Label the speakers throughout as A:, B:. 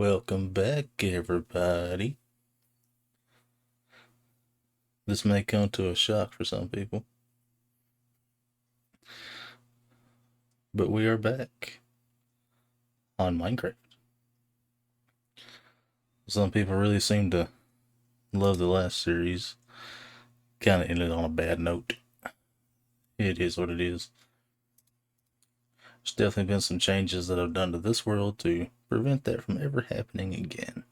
A: Welcome back, everybody. This may come to a shock for some people, but we are back on Minecraft. Some people really seem to love the last series. Kind of ended on a bad note. It is what it is. There's definitely been some changes that I've done to this world to prevent that from ever happening again.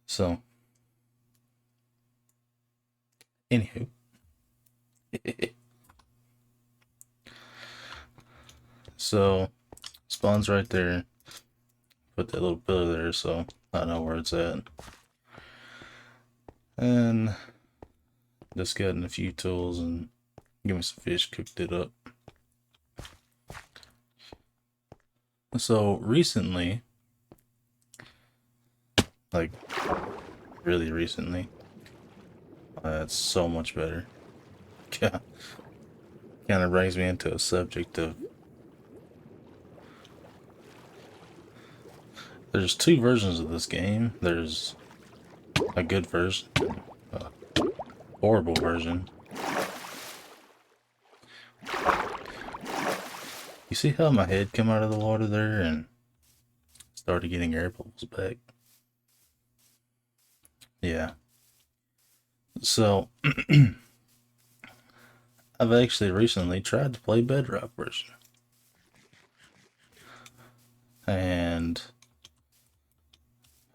A: So, anywho. So, spawn's right there. Put that little pillar there so I know where it's at. And just getting a few tools and give me some fish, cooked it up. So recently, like really recently, it's so much better. Kind of brings me into a subject of there's two versions of this game. There's a good version, a horrible version. You see how my head come out of the water there and started getting air bubbles back? Yeah. So I've actually recently tried to play Bedrock version. And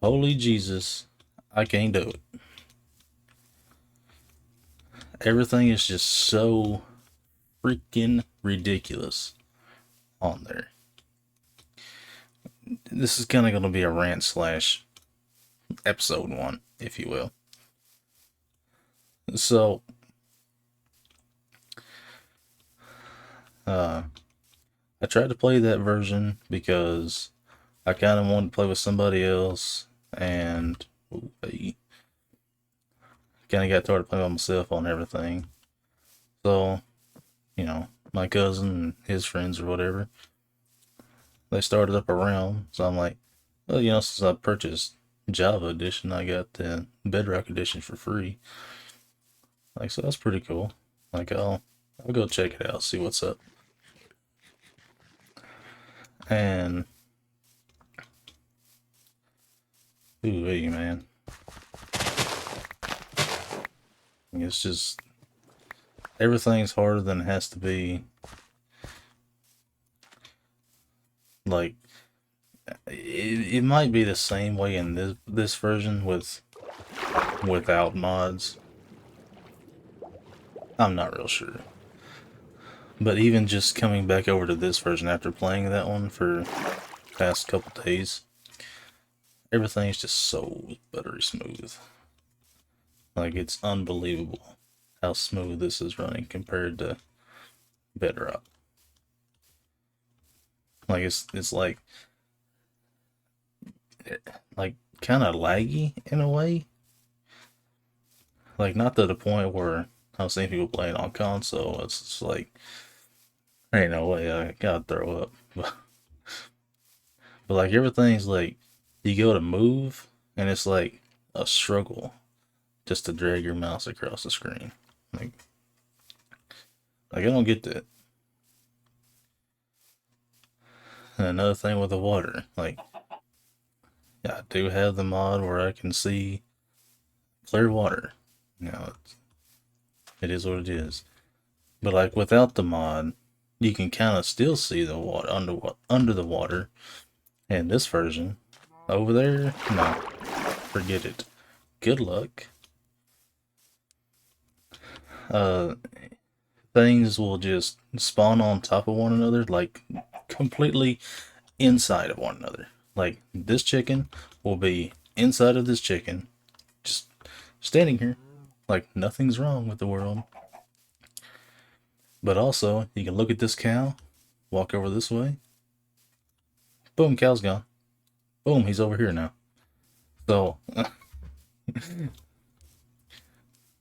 A: holy Jesus, I can't do it. Everything is just so freaking ridiculous on there. This is kind of going to be a rant slash episode 1, if you will. So, I tried to play that version because I kind of wanted to play with somebody else, and I kind of got tired of playing by myself on everything. So, you know, my cousin and his friends or whatever, they started up a realm. So I'm like, well, since I purchased Java Edition, I got the Bedrock Edition for free. Like, so that's pretty cool. Like, I'll go check it out, see what's up. And ooh, hey, man, it's just everything's harder than it has to be. Like, it might be the same way in this version without mods. I'm not real sure. But even just coming back over to this version after playing that one for the past couple days, everything's just so buttery smooth. Like, it's unbelievable how smooth this is running compared to Bedrock. Like, it's like kind of laggy in a way. Like, not to the point where I've seen people playing on console. It's just like, there ain't no way I gotta throw up. But like everything's like, you go to move, and it's like a struggle just to drag your mouse across the screen. Like I don't get that. And another thing with the water, like I do have the mod where I can see clear water. It is what it is. But like without the mod, you can kind of still see the water under the water. And this version over there, no, forget it. Good luck. Uh, Things will just spawn on top of one another, like completely inside of one another. Like this chicken will be inside of this chicken, just standing here, like nothing's wrong with the world. But also, you can look at this cow, walk over this way. Boom, cow's gone. Boom, he's over here now. So,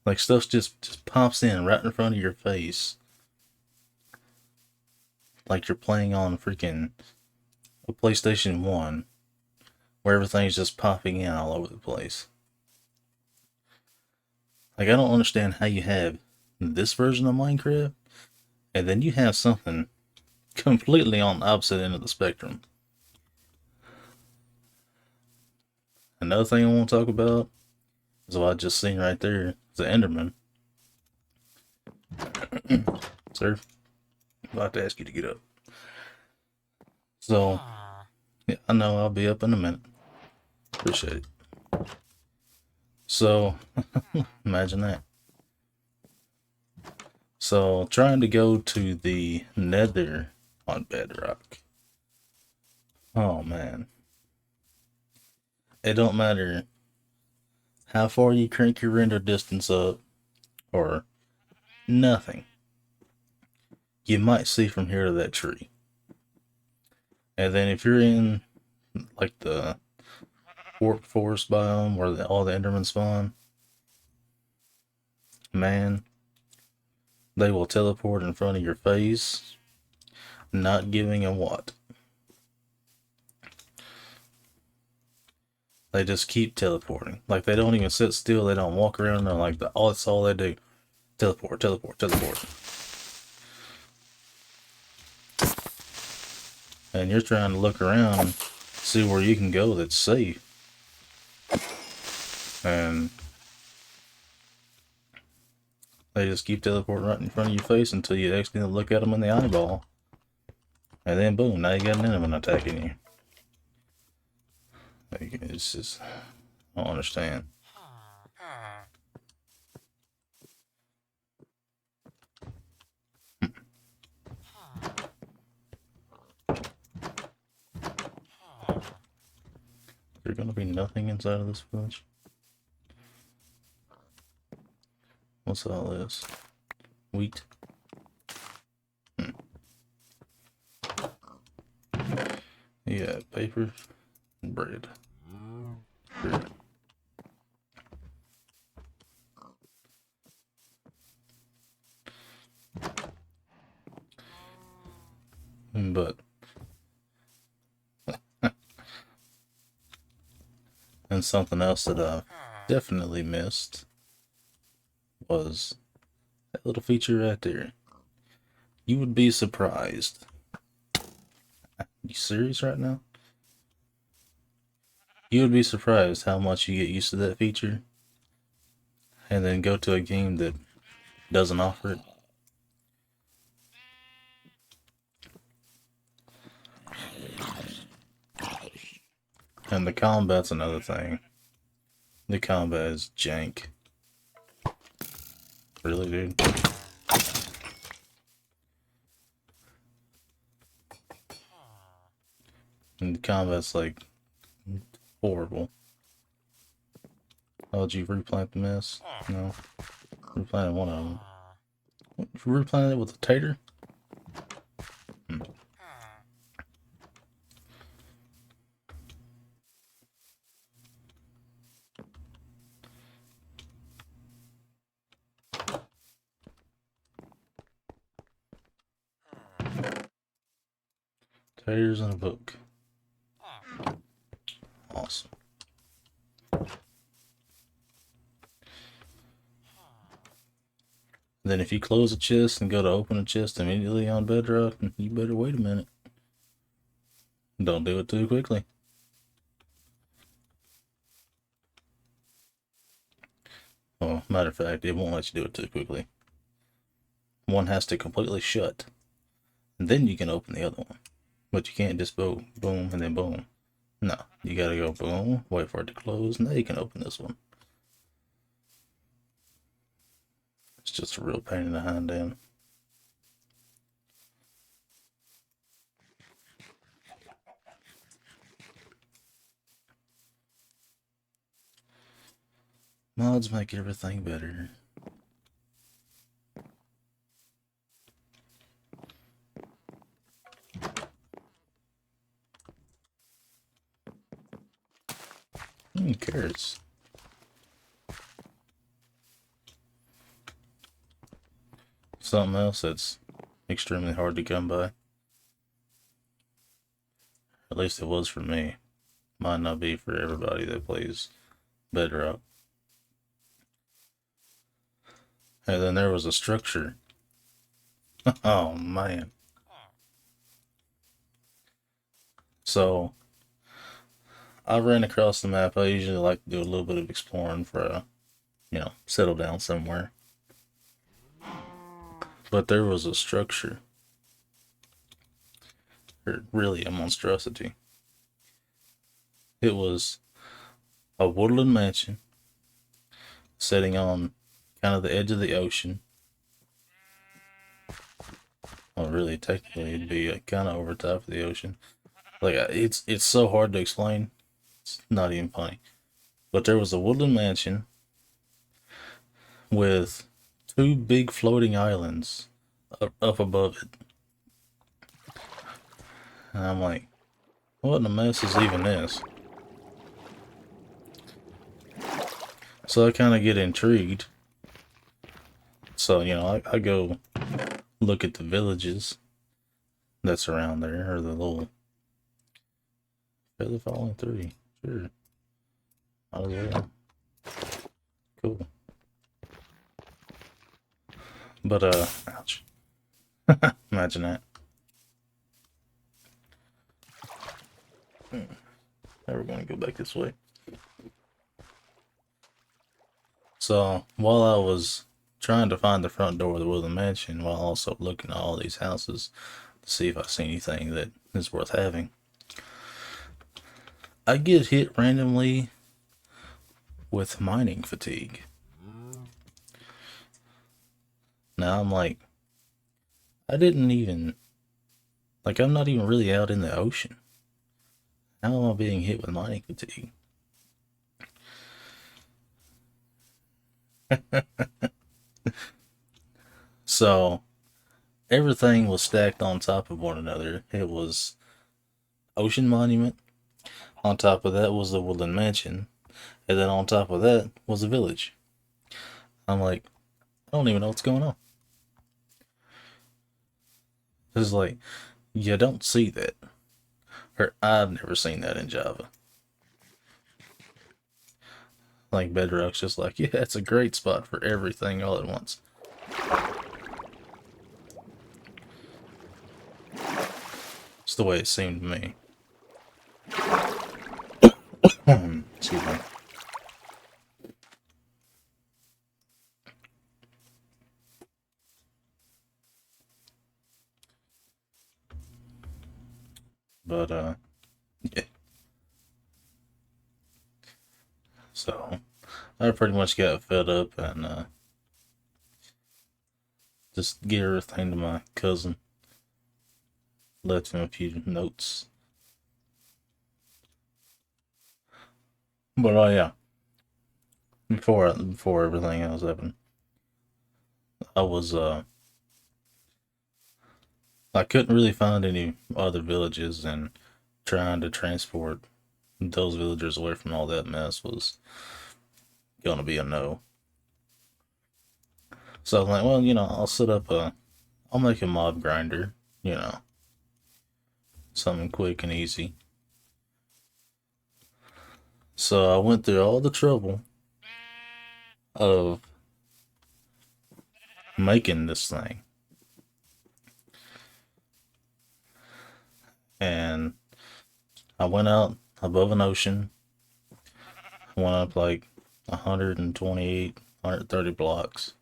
A: like stuff just pops in right in front of your face, like you're playing on freaking a PlayStation 1 where everything's just popping in all over the place. Like, I don't understand how you have this version of Minecraft, and then you have something completely on the opposite end of the spectrum. Another thing I want to talk about is what I just seen right there. The Enderman. Sir, I'm about to ask you to get up. So, yeah, I know I'll be up in a minute. Appreciate it. So, imagine that. So, trying to go to the Nether on Bedrock. Oh man. It don't matter how far you crank your render distance up or nothing. You might see from here to that tree. And then if you're in like the warped forest biome where all the Endermen spawn, man, they will teleport in front of your face, not giving a what. They just keep teleporting. Like, they don't even sit still. They don't walk around. They're like, that's all they do. Teleport, teleport, teleport. And you're trying to look around, see where you can go that's safe. And they just keep teleporting right in front of your face until you accidentally look at them in the eyeball. And then boom, now you got an enemy attacking you. Like, it's just, I don't understand. There's gonna be nothing inside of this village. What's all this? Wheat. Yeah, paper and bread. Bread. But and something else that I've definitely missed was that little feature right there. You would be surprised. You serious right now? You would be surprised how much you get used to that feature and then go to a game that doesn't offer it. And the combat's another thing. The combat is jank. Really, dude? And the combat's like horrible. Oh, did you replant the mess? No. Replanted one of them. What, you replanted it with a tater? Hmm. Taters in a book. Awesome. Then if you close a chest and go to open a chest immediately on Bedrock, you better wait a minute. Don't do it too quickly. Well, matter of fact, it won't let you do it too quickly. One has to completely shut. And then you can open the other one. But you can't just go boom and then boom. No, you gotta go boom, wait for it to close, and then you can open this one. It's just a real pain in the hind end. Mods make everything better. Who cares? Something else that's extremely hard to come by. At least it was for me. Might not be for everybody that plays Bedrock. And then there was a structure. Oh man. So I ran across the map. I usually like to do a little bit of exploring for settle down somewhere. But there was a structure. Or really a monstrosity. It was a woodland mansion sitting on kind of the edge of the ocean. Well, really, technically, it'd be kind of over top of the ocean. Like it's so hard to explain. It's not even funny. But there was a woodland mansion with two big floating islands up above it, and I'm like, what in the mess is even this? So I kind of get intrigued. So I go look at the villages that's around there, or the little feather falling three. Sure, might as well. Cool. But ouch. Imagine that. Now we're gonna go back this way. So while I was trying to find the front door of the Woodland Mansion, while also looking at all these houses to see if I see anything that is worth having, I get hit randomly with mining fatigue. Now I'm like, I didn't even, like, I'm not even really out in the ocean. How am I being hit with mining fatigue? So everything was stacked on top of one another. It was Ocean Monument. On top of that was the Woodland Mansion. And then on top of that was a village. I'm like, I don't even know what's going on. It's like, you don't see that. Or I've never seen that in Java. Like Bedrock's just like, yeah, it's a great spot for everything all at once. It's the way it seemed to me. Excuse me. But yeah. So I pretty much got fed up and just gave everything to my cousin. Left him a few notes. But oh yeah, before everything else happened, I was I couldn't really find any other villages, and trying to transport those villagers away from all that mess was gonna be a no. So I'm like, well, I'll make a mob grinder, you know, something quick and easy. So I went through all the trouble of making this thing, and I went out above an ocean, went up like 128, 130 blocks,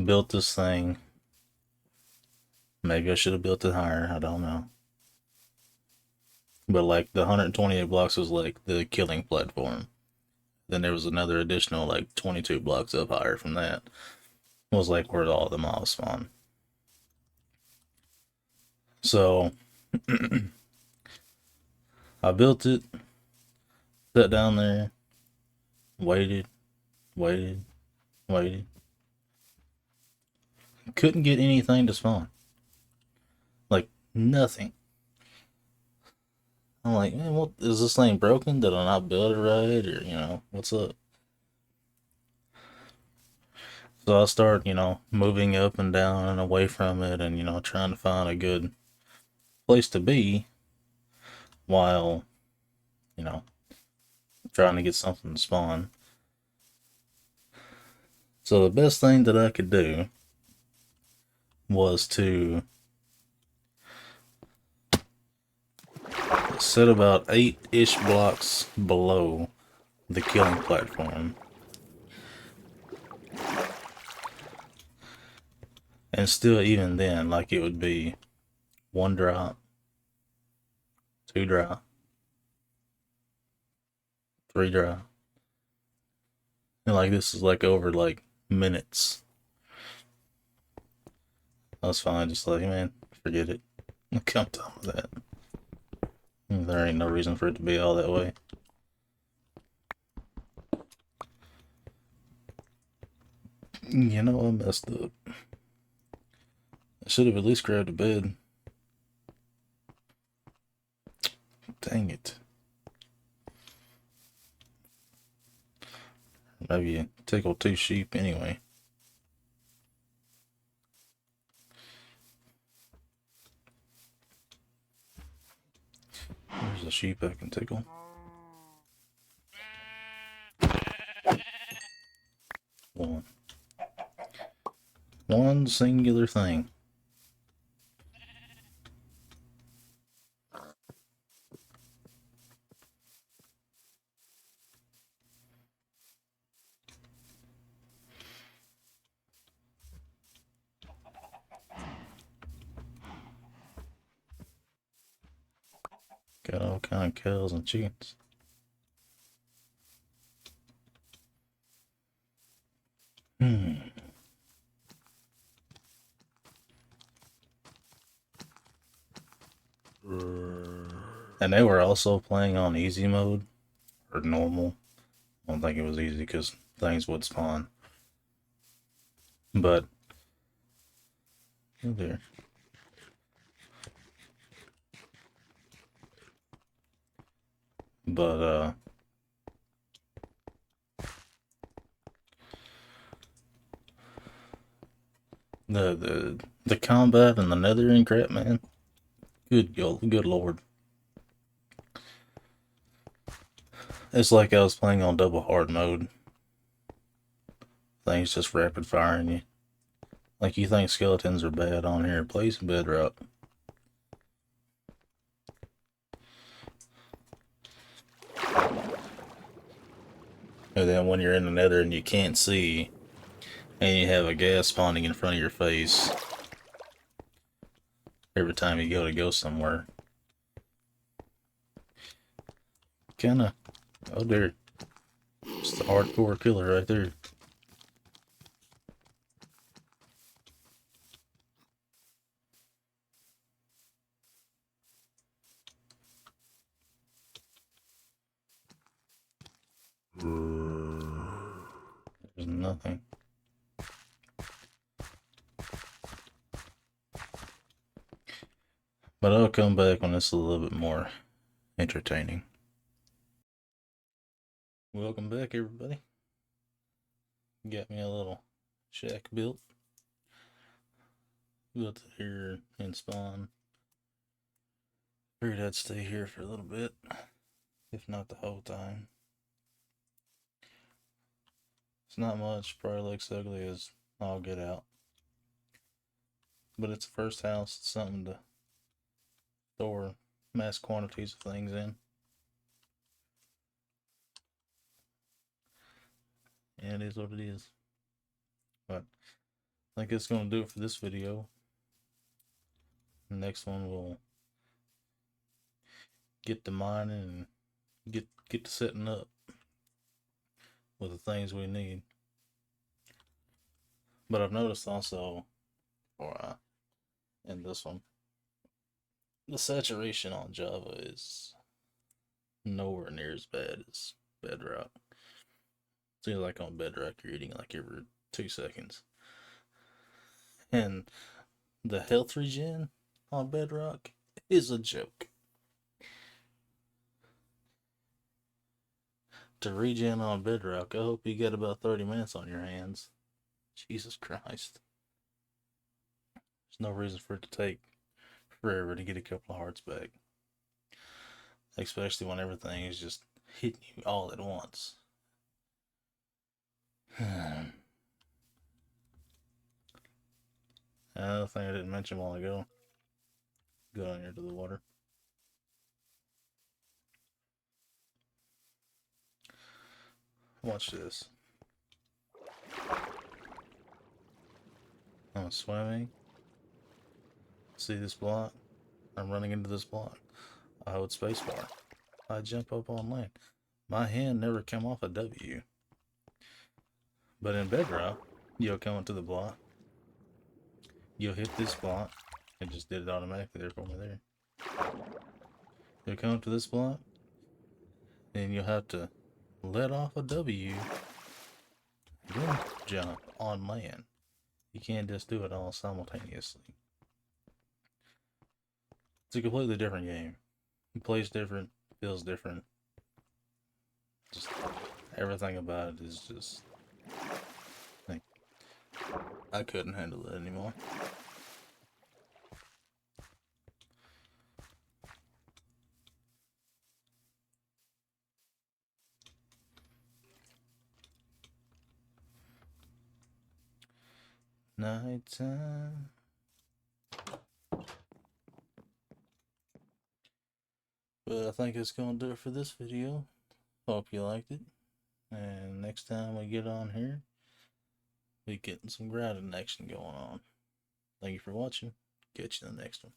A: built this thing. Maybe I should have built it higher, I don't know. But like the 128 blocks was like the killing platform. Then there was another additional like 22 blocks up higher from that. Was like where all the mobs spawn. So I built it, sat down there, waited, waited, waited. Couldn't get anything to spawn. Like nothing. I'm like, man, what is this thing broken? Did I not build it right? Or, what's up? So I start, moving up and down and away from it and, trying to find a good place to be. while, you know, trying to get something to spawn. So the best thing that I could do was to sit about 8-ish blocks below the killing platform. And still, even then, like it would be 1 drop, 2 drop, 3 drop. And like this is like over like minutes. I was finally just like, man, forget it. I'm done with that. There ain't no reason for it to be all that way. You know, I messed up. I should have at least grabbed a bed. Dang it. Maybe you tickle 2 sheep anyway. There's a sheep I can tickle. One singular thing. Got all kind of cows and chickens. And they were also playing on easy mode or normal. I don't think it was easy because things would spawn. But oh dear. But the combat and the nethering crap, man. Good lord. It's like I was playing on double hard mode. Things just rapid firing you. Like you think skeletons are bad on here, play some Bedrock. And then when you're in the nether and you can't see, and you have a gas spawning in front of your face every time you go somewhere. Kinda, oh dear. It's the hardcore killer right there. There's nothing. But I'll come back when it's a little bit more entertaining. Welcome back, everybody. Got me a little shack built. Built it here in spawn. Figured I'd stay here for a little bit, if not the whole time. It's not much, probably looks ugly as all get out. But it's the first house, it's something to store mass quantities of things in. And it is what it is. But I think it's going to do it for this video. The next one we'll get to mining and get to setting up with the things we need. But I've noticed also, before I end this one, the saturation on Java is nowhere near as bad as Bedrock. Seems like on Bedrock you're eating like every 2 seconds. And the health regen on Bedrock is a joke. To regen on Bedrock, I hope you get about 30 minutes on your hands. Jesus Christ. There's no reason for it to take forever to get a couple of hearts back. especially when everything is just hitting you all at once. Another thing I didn't mention a while ago, go down here to the water. Watch this. I'm swimming. See this block? I'm running into this block. I hold spacebar. I jump up on land. My hand never come off a W. But in Bedrock, you'll come into the block. You'll hit this block. It just did it automatically there for me there. You'll come to this block. Then you'll have to let off a W. Then jump on land. You can't just do it all simultaneously. It's a completely different game. It plays different, feels different. Just everything about it is just like, I couldn't handle it anymore. Nighttime. But I think it's gonna do it for this video. Hope you liked it. And next time we get on here, we getting some grounded action going on. Thank you for watching. Catch you in the next one.